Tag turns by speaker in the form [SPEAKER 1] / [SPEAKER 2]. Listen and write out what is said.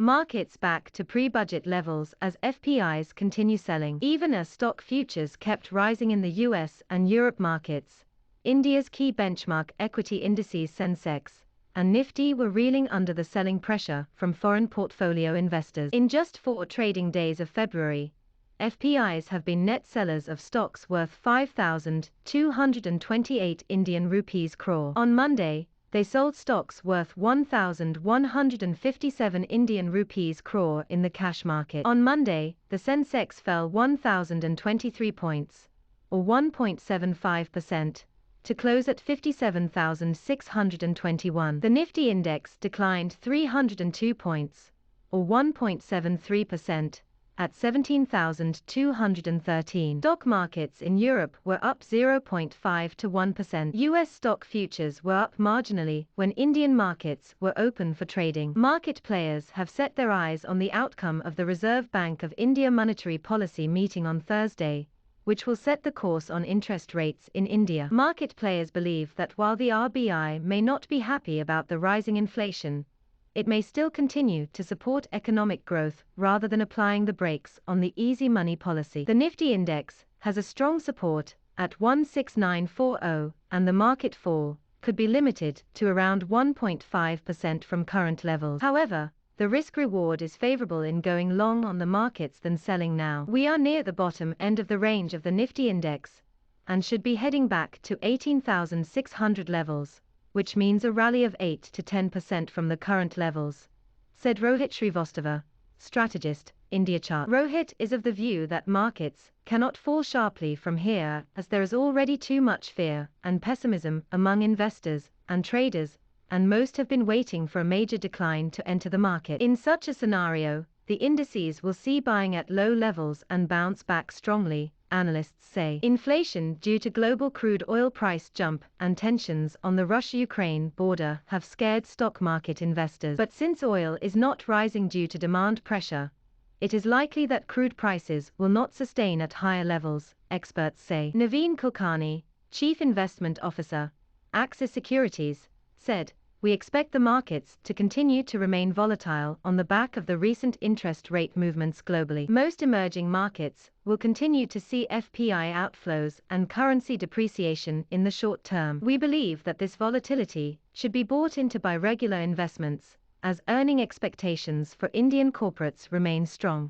[SPEAKER 1] Markets back to pre-budget levels as FPIs continue selling. Even as stock futures kept rising in the US and Europe markets, India's key benchmark equity indices Sensex and Nifty were reeling under the selling pressure from foreign portfolio investors. In just 4 trading days of February, FPIs have been net sellers of stocks worth 5,228 Indian rupees crore. On Monday, they sold stocks worth 1,157 Indian rupees crore in the cash market. On Monday, the Sensex fell 1,023 points, or 1.75%, to close at 57,621. The Nifty index declined 302 points, or 1.73%, at 17,213. Stock markets in Europe were up 0.5 to 1%. US stock futures were up marginally when Indian markets were open for trading. Market players have set their eyes on the outcome of the Reserve Bank of India monetary policy meeting on Thursday, which will set the course on interest rates in India. Market players believe that while the RBI may not be happy about the rising inflation, it may still continue to support economic growth rather than applying the brakes on the easy money policy. The Nifty index has a strong support at 16940, and the market fall could be limited to around 1.5% from current levels. However, the risk-reward is favorable in going long on the markets than selling now. We are near the bottom end of the range of the Nifty index and should be heading back to 18,600 levels, which means a rally of 8 to 10% from the current levels, said Rohit Srivastava, strategist, Indiacharts. Rohit is of the view that markets cannot fall sharply from here as there is already too much fear and pessimism among investors and traders, and most have been waiting for a major decline to enter the market. In such a scenario, the indices will see buying at low levels and bounce back strongly, analysts say. Inflation due to global crude oil price jump and tensions on the Russia-Ukraine border have scared stock market investors. But since oil is not rising due to demand pressure, it is likely that crude prices will not sustain at higher levels, experts say. Naveen Kulkarni, Chief Investment Officer, Axis Securities, said, "We expect the markets to continue to remain volatile on the back of the recent interest rate movements globally. Most emerging markets will continue to see FPI outflows and currency depreciation in the short term. We believe that this volatility should be bought into by regular investments, as earning expectations for Indian corporates remain strong."